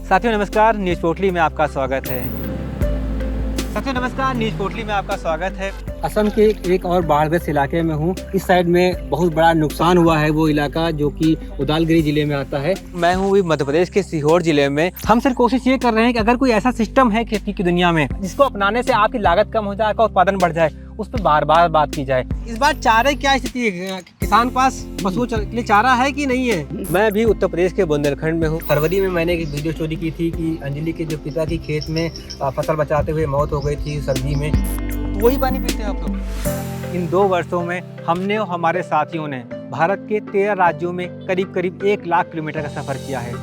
साथियों नमस्कार, न्यूज़ पोर्टली में आपका स्वागत है। असम के एक और बाढ़ग्रस्त इलाके में हूँ। इस साइड में बहुत बड़ा नुकसान हुआ है, वो इलाका जो कि उदालगिरी जिले में आता है। मैं हूँ अभी मध्य प्रदेश के सीहोर जिले में। हम सिर्फ कोशिश ये कर रहे हैं कि अगर कोई ऐसा सिस्टम है खेती की दुनिया में जिसको अपनाने से आपकी लागत कम हो जाए, आपका उत्पादन बढ़ जाए, उस पर बार बार बात की जाए। इस बार चारे क्या स्थिति है? किसान पास पशुओं के लिए चारा है कि नहीं है? मैं भी उत्तर प्रदेश के बुंदेलखंड में हूँ। फरवरी में मैंने एक वीडियो स्टोरी की थी कि अंजलि के जो पिता की खेत में फसल बचाते हुए मौत हो गई थी सर्दी में। वही पानी पीते हैं आप लोग। इन 2 वर्षों में हमने और हमारे साथियों ने भारत के 13 राज्यों में करीब 1 लाख किलोमीटर का सफ़र किया है।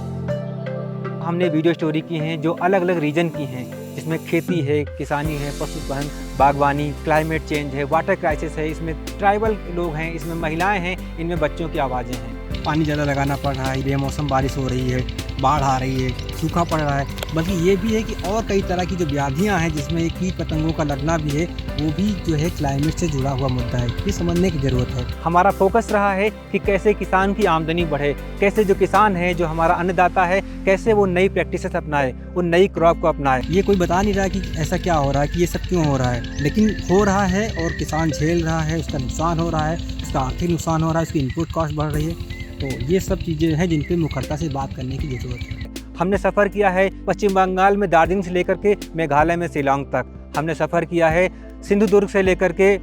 हमने वीडियो स्टोरी की हैं जो अलग अलग रीजन की हैं, जिसमें खेती है, किसानी है, पशुपालन, बागवानी, क्लाइमेट चेंज है, वाटर क्राइसिस है, इसमें ट्राइबल लोग हैं, इसमें महिलाएं हैं, इनमें बच्चों की आवाज़ें हैं। पानी ज़्यादा लगाना पड़ रहा है, बेमौसम बारिश हो रही है, बाढ़ आ रही है, सूखा पड़ रहा है। बल्कि ये भी है कि और कई तरह की जो व्याधियाँ हैं जिसमें कीट पतंगों का लगना भी है, वो भी जो है क्लाइमेट से जुड़ा हुआ मुद्दा है। ये समझने की ज़रूरत है। हमारा फोकस रहा है कि कैसे किसान की आमदनी बढ़े, कैसे जो किसान है, जो हमारा अन्नदाता है, कैसे वो नई प्रैक्टिसेस अपनाए, वो नई क्रॉप को अपनाए। ये कोई बता नहीं रहा कि ऐसा क्या हो रहा है, कि ये सब क्यों हो रहा है, लेकिन हो रहा है और किसान झेल रहा है, उसका नुकसान हो रहा है, उसका आर्थिक नुकसान हो रहा है, उसकी इनपुट कॉस्ट बढ़ रही है। तो ये सब चीज़ें हैं जिन पे मुखरता से बात करने की ज़रूरत है। हमने सफ़र किया है पश्चिम बंगाल में दार्जिलिंग से लेकर के मेघालय में शिलांग तक। हमने सफ़र किया है सिंधुदुर्ग से लेकर के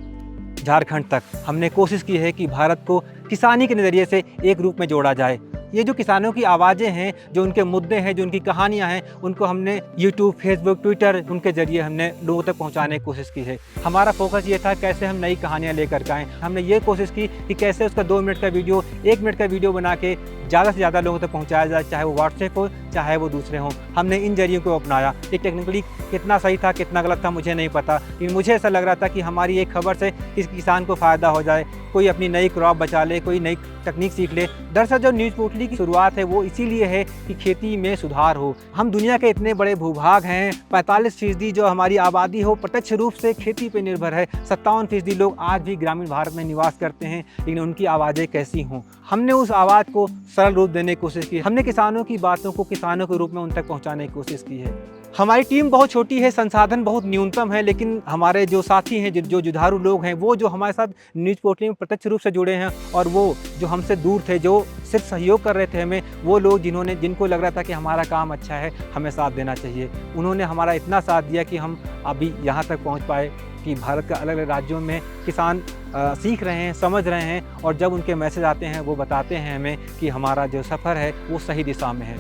झारखंड तक। हमने कोशिश की है कि भारत को किसानी के नज़रिए से एक रूप में जोड़ा जाए। ये जो किसानों की आवाज़ें हैं, जो उनके मुद्दे हैं, जो उनकी कहानियाँ हैं, उनको हमने यूट्यूब, फेसबुक, ट्विटर, उनके ज़रिए हमने लोगों तक पहुँचाने की कोशिश की है। हमारा फोकस ये था कैसे हम नई कहानियाँ लेकर के आएँ। हमने ये कोशिश की कि कैसे उसका 2 मिनट का वीडियो, 1 मिनट का वीडियो बना के ज़्यादा से ज़्यादा लोगों तक पहुँचाया जाए, चाहे वो व्हाट्सएप हो, चाहे वो दूसरे हों। हमने इन जरियों को अपनाया। ये टेक्निकली कितना सही था, कितना गलत था, मुझे नहीं पता, लेकिन मुझे ऐसा लग रहा था कि हमारी एक खबर से किस किसान को फ़ायदा हो जाए, कोई अपनी नई क्रॉप बचा ले, कोई नई तकनीक सीख ले। दरअसल जो न्यूज़ पोर्टली की शुरुआत है वो इसीलिए है कि खेती में सुधार हो। हम दुनिया के इतने बड़े भूभाग हैं, 45% जो हमारी आबादी हो प्रत्यक्ष रूप से खेती पर निर्भर है। 57% लोग आज भी ग्रामीण भारत में निवास करते हैं, लेकिन उनकी आवाज़ें कैसी हों। हमने उस आवाज़ को सरल रूप देने की कोशिश की। हमने किसानों की बातों को किसानों के रूप में उन तक पहुँचाने की कोशिश की है। हमारी टीम बहुत छोटी है, संसाधन बहुत न्यूनतम है, लेकिन हमारे जो साथी हैं, जो जुझारू लोग हैं, वो जो हमारे साथ न्यूज़ पोर्टली में प्रत्यक्ष रूप से जुड़े हैं, और वो जो हमसे दूर थे, जो सिर्फ सहयोग कर रहे थे हमें, वो लोग जिनको लग रहा था कि हमारा काम अच्छा है, हमें साथ देना चाहिए, उन्होंने हमारा इतना साथ दिया कि हम अभी यहाँ तक पहुँच पाए कि भारत के अलग अलग राज्यों में किसान सीख रहे हैं, समझ रहे हैं, और जब उनके मैसेज आते हैं वो बताते हैं हमें कि हमारा जो सफ़र है वो सही दिशा में है।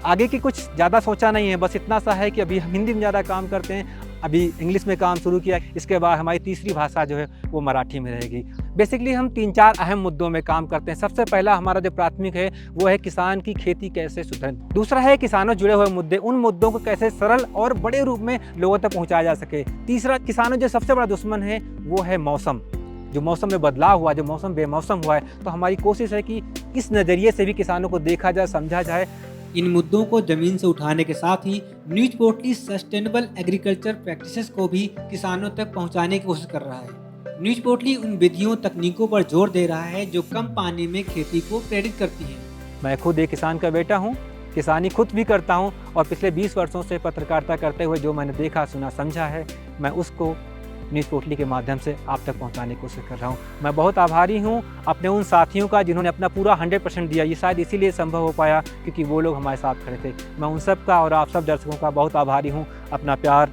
आगे की कुछ ज़्यादा सोचा नहीं है, बस इतना सा है कि अभी हम हिंदी में ज़्यादा काम करते हैं, अभी इंग्लिश में काम शुरू किया, इसके बाद हमारी तीसरी भाषा जो है वो मराठी में रहेगी। बेसिकली हम 3-4 अहम मुद्दों में काम करते हैं। सबसे पहला हमारा जो प्राथमिक है वो है किसान की खेती कैसे सुधरे। दूसरा है किसानों जुड़े हुए मुद्दे, उन मुद्दों को कैसे सरल और बड़े रूप में लोगों तक पहुँचाया जा सके। तीसरा, किसानों जो सबसे बड़ा दुश्मन है वो है मौसम। जो मौसम में बदलाव हुआ, जो मौसम बेमौसम हुआ है, तो हमारी कोशिश है कि इस नज़रिए से भी किसानों को देखा जाए, समझा जाए। इन मुद्दों को जमीन से उठाने के साथ ही न्यूज़ पोर्टली सस्टेनेबल एग्रीकल्चर प्रैक्टिसेस को भी किसानों तक पहुंचाने की कोशिश कर रहा है। न्यूज़ पोर्टली उन विधियों, तकनीकों पर जोर दे रहा है जो कम पानी में खेती को प्रेरित करती हैं। मैं खुद एक किसान का बेटा हूं, किसानी खुद भी करता हूं, और पिछले 20 वर्षों से पत्रकारिता करते हुए जो मैंने देखा, सुना, समझा है, मैं उसको न्यूज़ पोर्टली के माध्यम से आप तक पहुंचाने की कोशिश कर रहा हूं। मैं बहुत आभारी हूं अपने उन साथियों का जिन्होंने अपना पूरा 100% दिया। ये शायद इसीलिए संभव हो पाया क्योंकि वो लोग हमारे साथ खड़े थे। मैं उन सब का और आप सब दर्शकों का बहुत आभारी हूं। अपना प्यार,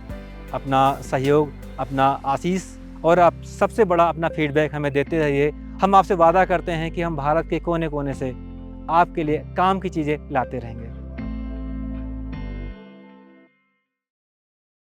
अपना सहयोग, अपना आशीष और आप सबसे बड़ा अपना फीडबैक हमें देते रहिए। हम आपसे वादा करते हैं कि हम भारत के कोने कोने से आपके लिए काम की चीज़ें लाते रहेंगे।